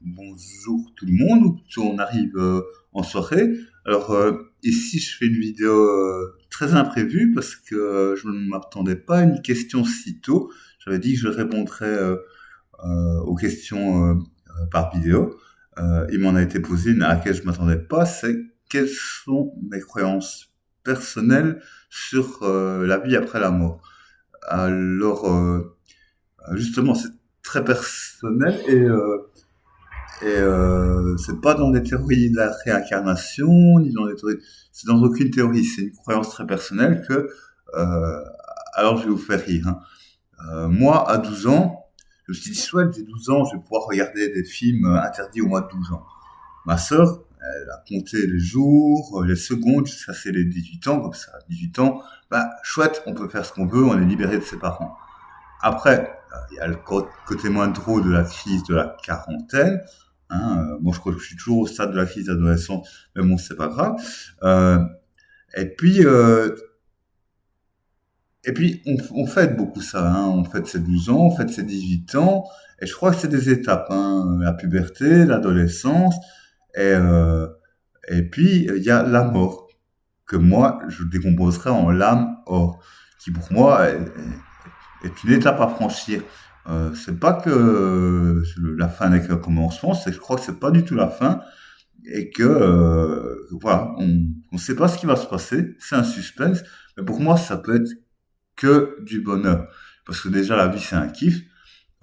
bonjour tout le monde, ou plutôt on arrive en soirée. Alors ici je fais une vidéo très imprévue parce que je ne m'attendais pas à une question si tôt. J'avais dit que je répondrais aux questions par vidéo. Il m'en a été posé une à laquelle je m'attendais pas, c'est quelles sont mes croyances personnelles sur la vie après la mort. Alors justement c'est très personnel et c'est pas dans les théories de la réincarnation, ni dans les théories, c'est dans aucune théorie, c'est une croyance très personnelle que, alors je vais vous faire rire, hein. Moi, à 12 ans, je me suis dit, chouette, j'ai 12 ans, je vais pouvoir regarder des films interdits au moins de 12 ans. Ma sœur, elle a compté les jours, les secondes, ça c'est les 18 ans, comme ça, à 18 ans, bah, chouette, on peut faire ce qu'on veut, on est libéré de ses parents. Après, il y a le côté moins drôle de la crise de la quarantaine. Hein, moi, je crois que je suis toujours au stade de la crise d'adolescence, mais bon, c'est pas grave. Euh, et puis, euh, on fête beaucoup ça. Hein, on fête ses 12 ans, on fête ses 18 ans, et je crois que c'est des étapes. Hein, la puberté, l'adolescence, et, euh, et puis il y a la mort que moi je décomposerais en l'âme or, qui pour moi est une étape à franchir. C'est pas que la fin n'est qu'un commencement, c'est que je crois que c'est pas du tout la fin et que voilà, on sait pas ce qui va se passer, c'est un suspense, mais pour moi ça peut être que du bonheur parce que déjà la vie c'est un kiff.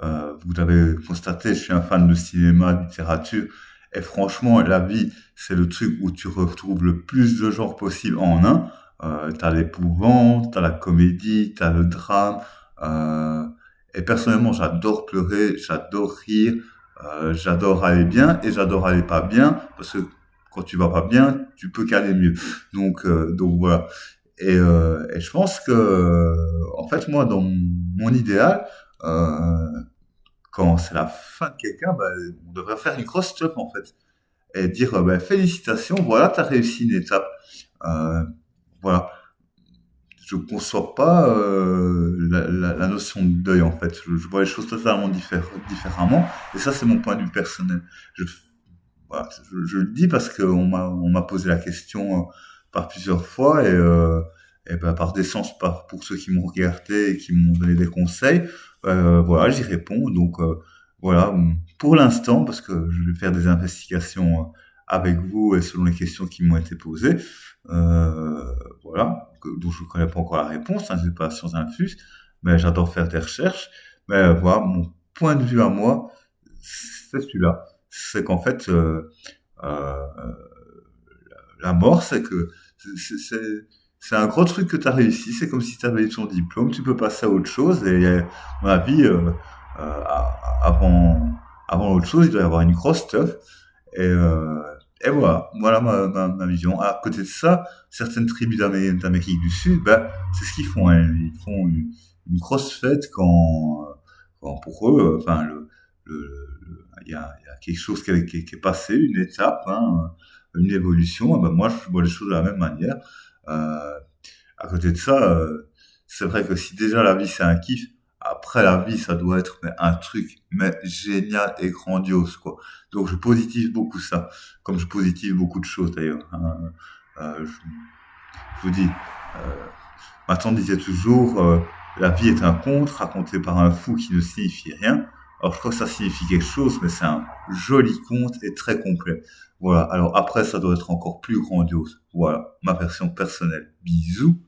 Vous l'avez constaté, je suis un fan de cinéma, de littérature et franchement la vie c'est le truc où tu retrouves le plus de genres possible en un. T'as l'épouvante, t'as la comédie, t'as le drame. Euh, et personnellement, j'adore pleurer, j'adore rire, j'adore aller bien et j'adore aller pas bien parce que quand tu vas pas bien, tu peux qu'aller mieux. Donc voilà. Et je pense que, en fait, moi, dans mon idéal, euh, quand c'est la fin de quelqu'un, bah, on devrait faire une cross stop en fait et dire bah, félicitations, voilà, t'as réussi une étape. Euh, voilà, je conçois pas la notion de deuil en fait. Je vois les choses totalement différemment. Et ça, c'est mon point de vue personnel. Je, voilà, je le dis parce qu'on m'a posé la question par plusieurs fois et ben, par décence, pour ceux qui m'ont regardé et qui m'ont donné des conseils, voilà, j'y réponds. Donc voilà, pour l'instant, parce que je vais faire des investigations avec vous et selon les questions qui m'ont été posées, voilà, dont je ne connais pas encore la réponse, hein, j'ai pas la science infuse, mais j'adore faire des recherches. Mais voilà, mon point de vue à moi, c'est celui-là. C'est qu'en fait, euh, la mort, c'est que c'est un gros truc que tu as réussi. C'est comme si tu avais eu ton diplôme, tu peux passer à autre chose. Et à mon avis, avant autre chose, il doit y avoir une grosse stuff. Et, euh, et voilà ma vision. À côté de ça, certaines tribus d'Amérique du Sud, ben, c'est ce qu'ils font. Hein. Ils font une grosse fête quand pour eux, enfin, il y a quelque chose qui est passé, une étape, hein, une évolution. Et ben moi, je vois les choses de la même manière. Euh, à côté de ça, c'est vrai que si déjà la vie c'est un kiff, après la vie ça doit être mais un truc mais génial et grandiose quoi. Donc je positive beaucoup ça, comme je positive beaucoup de choses d'ailleurs. Hein. Je vous dis, ma tante disait toujours, la vie est un conte raconté par un fou qui ne signifie rien. Alors je crois que ça signifie quelque chose, mais c'est un joli conte et très complet. Voilà. Alors après, ça doit être encore plus grandiose. Voilà, ma version personnelle. Bisous.